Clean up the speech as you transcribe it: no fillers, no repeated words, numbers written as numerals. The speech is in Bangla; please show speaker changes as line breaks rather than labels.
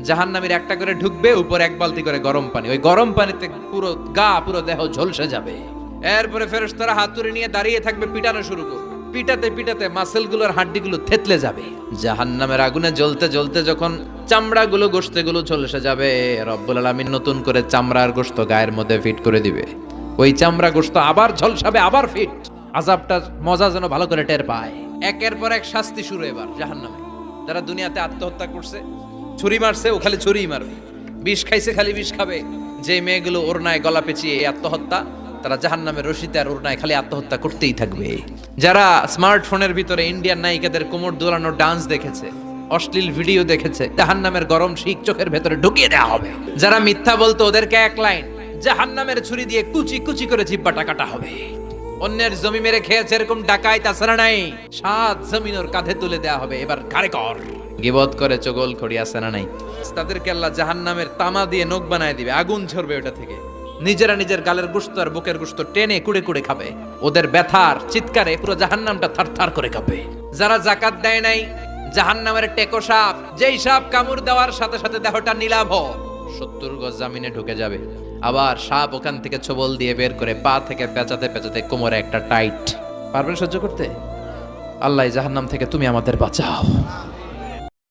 জাহান্নামীর একটা করে ঢুকবে, উপর এক বালতি করে গরম পানি, ওই গরম পানিতে পুরো গা পুরো দেহ ঝলসে যাবে। এরপরে ফেরেশতারা হাতুড়ি নিয়ে দাঁড়িয়ে থাকবে, পিটানো শুরু করবে। পিটাতে পিটাতে মাসেলগুলোর হাড্ডিগুলো থেতলে যাবে। জাহান্নামের আগুনে জ্বলতে জ্বলতে যখন চামড়াগুলো গোশতগুলো ঝলসে যাবে, রব্বুল আলামিন নতুন করে চামড়ার গোশত গায়ের মধ্যে ফিট করে দিবে। ওই চামড়া গোশত আবার ঝলসাবে, আবার ফিট। আযাবটা মজা যেন ভালো করে টের পায়। একের পর এক শাস্তি শুরু এবার জাহান্নামে। যারা দুনিয়াতে আত্মহত্যা করছে, ছুরি মারছে, ও খালি ছুরিই মারবে। বিষ খাইছে, খালি বিষ খাবে। যে মেয়েগুলো ওড়নায় গলা পেঁচিয়ে এই আত্মহত্যা, তারা জাহান্নামের রশিতে আর ওড়নায় খালি আত্মহত্যা করতেই থাকবে। যারা স্মার্টফোনের ভিতরে ইন্ডিয়ান নায়িকাদের কোমর দোলানো ডান্স দেখেছে, অশ্লীল ভিডিও দেখেছে, জাহান্নামের গরম শিক চোখের ভেতরে ঢুকিয়ে দেওয়া হবে। যারা মিথ্যা বলতো, ওদেরকে এক লাইন জাহান্নামের ছুরি দিয়ে কুচি কুচি করে জিহ্বাটা কাটা হবে। অন্যের জমি মেরে খেয়েছে এরকম ডাকাই তাছাড়া নাই, 7 জমিনের কাঁধে তুলে দেওয়া হবে। এবার ঘাড়ে কর। গিবত করে চগল খড়ি আছে না নাই, তাদেরকে আল্লাহ জাহান্নামের তামা দিয়ে নখ বানায় দিবে, আগুন ঝরবে ওটা থেকে। নিজেরা নিজের গালের গোশত আর বুকের গোশত টেনে কুড়ে কুড়ে খাবে। ওদের ব্যথার চিৎকারে পুরো জাহান্নামটা থারথার করে কাঁপে। যারা যাকাত দেয় নাই, জাহান্নামের টেকো সাপ, যেই সাপ কামড় দেওয়ার সাথে সাথে দেহটা নীলাভ 70 গজ জামিনে ঢুকে যাবে। আবার সাপ ওখান থেকে ছোবল দিয়ে বের করে পা থেকে পেঁচাতে পেঁচাতে কোমরে একটা টাইট। পারবেন সহ্য করতে? আল্লাহ জাহান্নাম থেকে তুমি আমাদের বাঁচাও।